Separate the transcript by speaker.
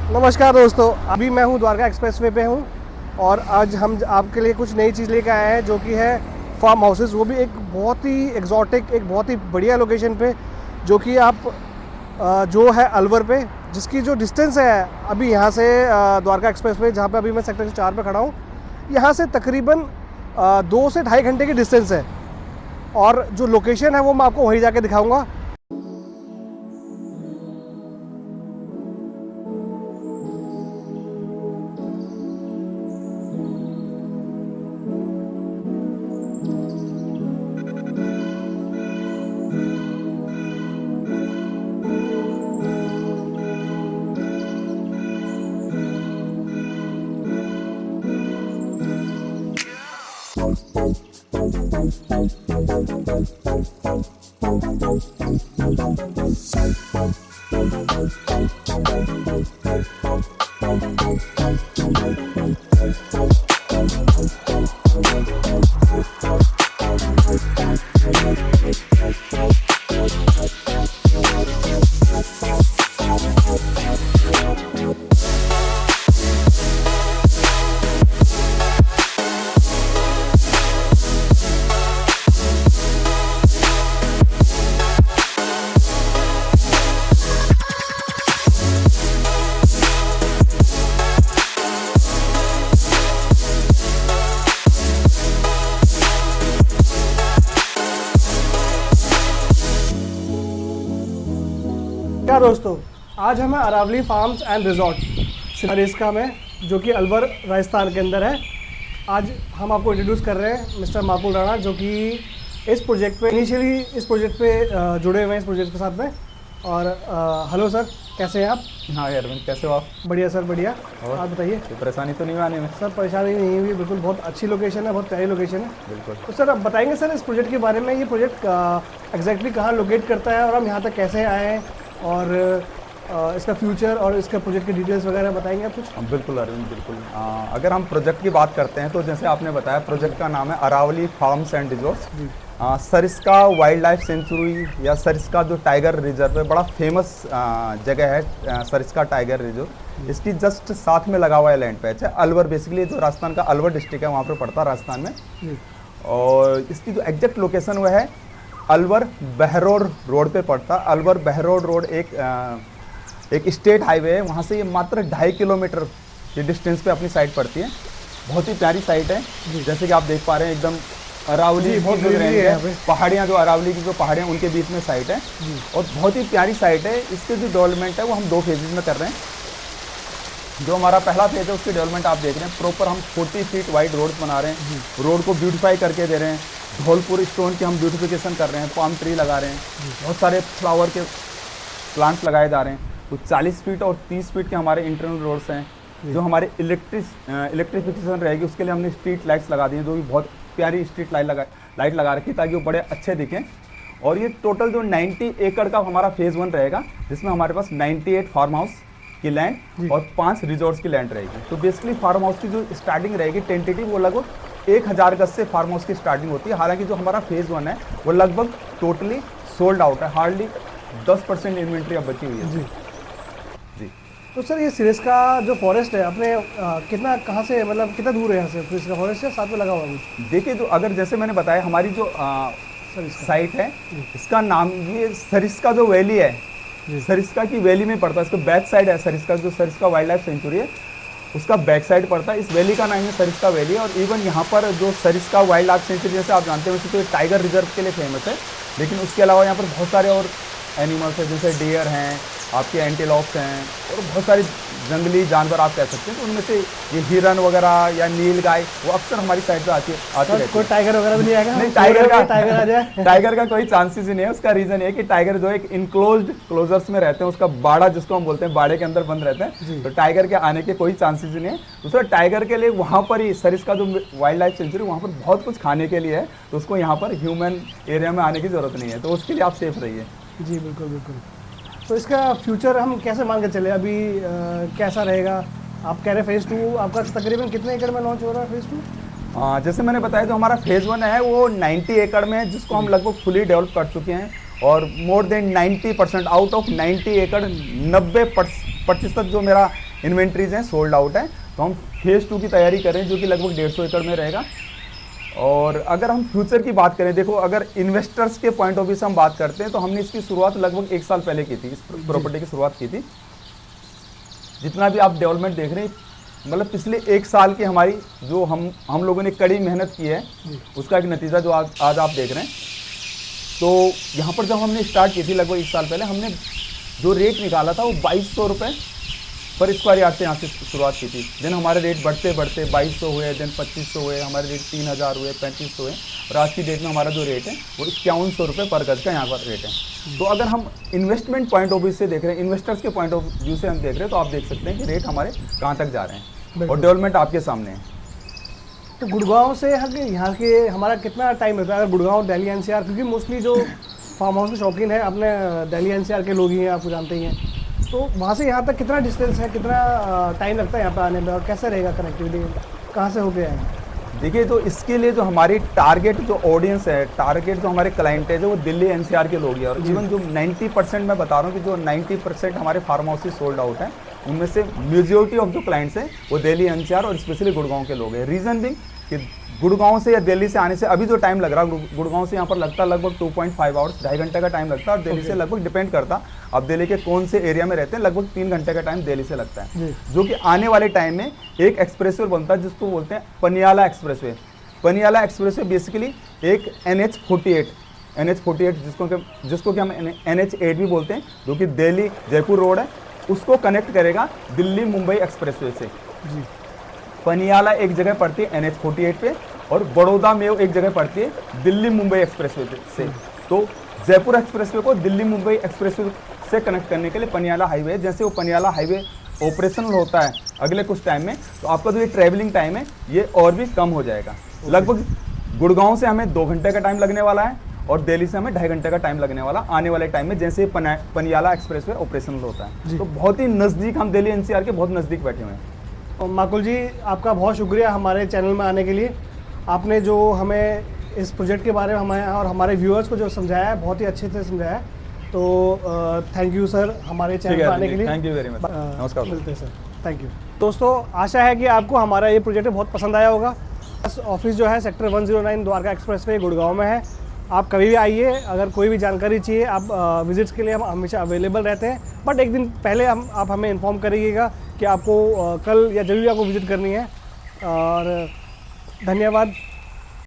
Speaker 1: नमस्कार दोस्तों, अभी मैं हूँ द्वारका एक्सप्रेसवे पे हूँ और आज हम आपके लिए कुछ नई चीज़ लेकर आए हैं जो कि है फार्म हाउसेस। वो भी एक बहुत ही एग्जॉटिक, एक बहुत ही बढ़िया लोकेशन पे, जो कि आप जो है अलवर पे, जिसकी जो डिस्टेंस है अभी यहाँ से द्वारका एक्सप्रेसवे, जहाँ पे अभी मैं सेक्टर 4 पे खड़ा हूँ, यहाँ से तकरीबन 2 से ढाई घंटे की डिस्टेंस है। और जो लोकेशन है वो मैं आपको वहीं जाके दिखाऊँगा। क्या दोस्तों, आज हमें Aravali farms and resort Sariska में, जो कि अलवर राजस्थान के अंदर है, आज हम आपको इंट्रोड्यूस कर रहे हैं मिस्टर माकुल राणा, जो कि इस प्रोजेक्ट पे इनिशियली इस प्रोजेक्ट पे जुड़े हुए हैं, इस प्रोजेक्ट के साथ में। और हेलो सर, कैसे हैं आप?
Speaker 2: हाँ अरविंद, कैसे हो आप?
Speaker 1: बढ़िया सर, बढ़िया।
Speaker 2: और
Speaker 1: आप बताइए।
Speaker 2: कोई परेशानी तो नहीं आने में?
Speaker 1: सर परेशानी नहीं हुई, बिल्कुल बहुत अच्छी लोकेशन है, बहुत प्यारी लोकेशन है।
Speaker 2: बिल्कुल।
Speaker 1: तो सर आप बताएंगे सर इस प्रोजेक्ट के बारे में, ये प्रोजेक्ट एग्जैक्टली कहाँ लोकेट करता है और हम यहाँ तक कैसे आए हैं, और इसका फ्यूचर और इसका प्रोजेक्ट की डिटेल्स वगैरह बताएंगे आप कुछ?
Speaker 2: बिल्कुल अरविंद, बिल्कुल। अगर हम प्रोजेक्ट की बात करते हैं तो जैसे आपने बताया, प्रोजेक्ट का नाम है Aravali farms and resorts. Sariska wildlife sanctuary या सरिस्का जो टाइगर रिजर्व है, बड़ा फेमस जगह है सरिस्का टाइगर रिजर्व। इसकी जस्ट साथ में लगा हुआ है लैंड पैच है अलवर, बेसिकली जो राजस्थान का अलवर डिस्ट्रिक्ट है वहाँ पर पड़ता है राजस्थान में। और इसकी जो एग्जैक्ट लोकेशन वो है अलवर बहरोड रोड पे पड़ता। अलवर बहरोड रोड एक स्टेट हाईवे है, वहाँ से ये मात्र 2.5 किलोमीटर की डिस्टेंस पे अपनी साइट पड़ती है। बहुत ही प्यारी साइट है, जैसे कि आप देख पा रहे हैं, एकदम अरावली बहुत है, पहाड़ियाँ जो अरावली की जो पहाड़ियाँ उनके बीच में साइट है और बहुत ही प्यारी साइट है। इसके जो डेवलपमेंट है वो हम 2 फेजेज में कर रहे हैं। जो हमारा पहला फेज है उसकी डेवलपमेंट आप देख रहे हैं, प्रॉपर हम 40 फीट वाइड रोड बना रहे हैं, रोड को ब्यूटीफाई करके दे रहे हैं, धौलपुर स्टोन की हम ब्यूटिफिकेशन कर रहे हैं, पाम ट्री लगा रहे हैं, बहुत सारे फ्लावर के प्लांट्स लगाए जा रहे हैं। तो 40 फीट और 30 फीट के हमारे इंटरनल रोड्स हैं। जो हमारे इलेक्ट्रिफिकेशन रहेगी उसके लिए हमने स्ट्रीट लाइट्स लगा दी हैं, जो भी बहुत प्यारी स्ट्रीट लाइट लगा रखी है ताकि वो बड़े अच्छे दिखें। और ये टोटल जो 90 एकड़ का हमारा फेज़ 1 रहेगा, जिसमें हमारे पास 98 फार्म हाउस की लैंड और 5 रिजॉर्ट्स की लैंड रहेगी। तो बेसिकली फार्म हाउस की जो स्टार्टिंग रहेगी टेंटेटिव, वो लगभग 1000 गज से फार्म हाउस की स्टार्टिंग होती है। हालांकि जो हमारा फेज़ 1 है वो लगभग टोटली सोल्ड आउट है, हार्डली 10% इन्वेंट्री अब बची हुई है। जी।
Speaker 1: तो सर ये सरिस्का जो फॉरेस्ट है अपने कितना, कहाँ से, मतलब कितना दूर है यहाँ से सरिस्का फॉरेस्ट से? साथ में लगा हुआ कुछ?
Speaker 2: देखिए, तो अगर जैसे मैंने बताया, हमारी जो साइट है, इसका नाम ये सरिस्का जो वैली है, सरिस्का की वैली में पड़ता है। इसका बैक साइड है सरिस्का, जो सरिस्का वाइल्ड लाइफ सेंचुरी है उसका बैक साइड पड़ता है। इस वैली का नाम है सरिस्का वैली। और इवन यहाँ पर जो सरिस्का वाइल्ड लाइफ सेंचुरी, जैसे आप जानते हैं, वैसे तो टाइगर रिजर्व के लिए फेमस है, लेकिन उसके अलावा यहाँ पर बहुत सारे और एनिमल्स हैं, जैसे डियर हैं, आपके एंटीलॉप्स हैं और बहुत सारे जंगली जानवर आप कह सकते हैं। तो उनमें से ये हिरन वगैरह या नील गाय वो अक्सर हमारी साइड पे आती है।
Speaker 1: कोई टाइगर वगैरह भी नहीं आएगा?
Speaker 2: नहीं, टाइगर का कोई चांसेस ही नहीं है। उसका रीजन है कि टाइगर जो एक इनक्लोज्ड क्लोजर्स में रहते हैं, उसका बाड़ा जिसको हम बोलते हैं, बाड़े के अंदर बंद रहते हैं, तो टाइगर के आने के कोई चांसेस ही नहीं है। दूसरा, टाइगर के लिए वहाँ पर ही सरिस्का जो वाइल्ड लाइफ सेंचुरी, वहाँ पर बहुत कुछ खाने के लिए है, तो उसको यहाँ पर ह्यूमन एरिया में आने की जरूरत नहीं है, तो उसके लिए आप सेफ रहिए।
Speaker 1: जी बिल्कुल बिल्कुल। तो इसका फ्यूचर हम कैसे मान के चले, अभी कैसा रहेगा? आप कह रहे फेज़ 2 आपका तकरीबन कितने एकड़ में लॉन्च हो रहा है फेज़ 2?
Speaker 2: जैसे मैंने बताया, जो हमारा फेज़ 1 है वो 90 एकड़ में है, जिसको हम लगभग फुली डेवलप कर चुके हैं। और मोर देन 90% आउट ऑफ 90 एकड़ 90% जो मेरा इन्वेंट्रीज हैं, सोल्ड आउट है। तो हम फेज़ 2 की तैयारी कर रहे हैं जो कि लगभग 150 एकड़ में रहेगा। और अगर हम फ्यूचर की बात करें, देखो अगर इन्वेस्टर्स के पॉइंट ऑफ व्यू से हम बात करते हैं तो हमने इसकी शुरुआत लगभग 1 साल पहले की थी, इस प्रॉपर्टी की शुरुआत की थी। जितना भी आप डेवलपमेंट देख रहे हैं, मतलब पिछले 1 साल की हमारी जो हम लोगों ने कड़ी मेहनत की है उसका एक नतीजा जो आज आप देख रहे हैं। तो यहाँ पर जब हमने स्टार्ट की थी लगभग 1 साल पहले, हमने जो रेट निकाला था वो 2200 रुपये पर स्क्वायर यार्ड से यहाँ से शुरुआत की थी। देन हमारे रेट बढ़ते बढ़ते 2200 हुए, देन 2500 हुए, हमारे रेट 3000 हुए, 3500 हुए, और आज की डेट में हमारा जो रेट है वो 5100 रुपये पर गज का यहाँ पर रेट है। तो अगर हम इन्वेस्टमेंट पॉइंट ऑफ व्यू से देख रहे हैं, इन्वेस्टर्स के पॉइंट ऑफ व्यू से हम देख रहे हैं, तो आप देख सकते हैं कि रेट हमारे कहाँ तक जा रहे हैं और डेवलपमेंट आपके सामने है।
Speaker 1: तो गुड़गांव से यहाँ के हमारा कितना टाइम लगता है अगर गुड़गांव, दिल्ली एनसीआर, क्योंकि मोस्टली जो फार्म हाउस के शौकीन है अपने दिल्ली एनसीआर के लोग ही हैं, आपको जानते ही हैं। तो वहाँ से यहाँ तक कितना डिस्टेंस है, कितना टाइम लगता है यहाँ पर आने में, और कैसे रहेगा कनेक्टिविटी, कहाँ से होके आएंगे?
Speaker 2: देखिए, तो इसके लिए जो हमारी टारगेट जो ऑडियंस है, टारगेट जो हमारे क्लाइंट है, जो वो दिल्ली एनसीआर के लोग हैं। और इवन जो 90% मैं बता रहा हूँ कि जो 90% हमारे फार्म हाउसेज सोल्ड आउट हैं, उनमें से मेजॉरिटी ऑफ जो क्लाइंट्स हैं वो दिल्ली एनसीआर और स्पेशली गुड़गांव के लोग हैं। रीज़न भी कि गुड़गांव से या दिल्ली से आने से अभी जो टाइम लग रहा है, गुड़गांव से यहाँ पर लगता है लगभग 2.5 आवर्स, 2.5 घंटे का टाइम लगता है। और दिल्ली से लगभग डिपेंड करता अब दिल्ली के कौन से एरिया में रहते हैं, लगभग 3 घंटे का टाइम दिल्ली से लगता है। जो कि आने वाले टाइम में एक एक्सप्रेसवे बनता है जिसको बोलते हैं Paniala expressway. Paniala expressway basically एक NH48 जिसको कि हम NH8 भी बोलते हैं, जो कि दिल्ली जयपुर रोड है, उसको कनेक्ट करेगा दिल्ली मुंबई एक्सप्रेसवे से। जी, पनियाला एक जगह पड़ती है NH48 पे, और बड़ौदा में एक जगह पड़ती है दिल्ली मुंबई एक्सप्रेसवे से। तो जयपुर एक्सप्रेसवे को दिल्ली मुंबई एक्सप्रेसवे से कनेक्ट करने के लिए पनियाला हाईवे, जैसे वो पनियाला हाईवे ऑपरेशनल होता है अगले कुछ टाइम में, तो आपका जो ये ट्रैवलिंग टाइम है ये और भी कम हो जाएगा। लगभग गुड़गांव से हमें 2 घंटे का टाइम लगने वाला है और दिल्ली से हमें 2.5 घंटे का टाइम लगने वाला आने वाले टाइम में, जैसे पनियाला एक्सप्रेसवे ऑपरेशनल होता है। तो बहुत ही नज़दीक, हम दिल्ली एनसीआर के बहुत नज़दीक बैठे हुए हैं।
Speaker 1: और माकुल जी, आपका बहुत शुक्रिया हमारे चैनल में आने के लिए। आपने जो हमें इस प्रोजेक्ट के बारे में हमें और हमारे व्यूअर्स को जो समझाया है, बहुत ही अच्छे से समझाया है। तो थैंक यू सर हमारे चैनल में आने के लिए।
Speaker 2: Thank you very much. नमस्कार।
Speaker 1: मिलते हैं सर, थैंक यू। दोस्तों, आशा है कि आपको हमारा ये प्रोजेक्ट बहुत पसंद आया होगा। ऑफिस जो है सेक्टर 109 द्वारका एक्सप्रेसवे गुड़गांव में है। आप कभी भी आइए, अगर कोई भी जानकारी चाहिए, आप विजिट्स के लिए हम हमेशा अवेलेबल रहते हैं। बट एक दिन पहले आप हमें इन्फॉर्म करिएगा कि आपको कल या जब भी आपको विजिट करनी है। और धन्यवाद।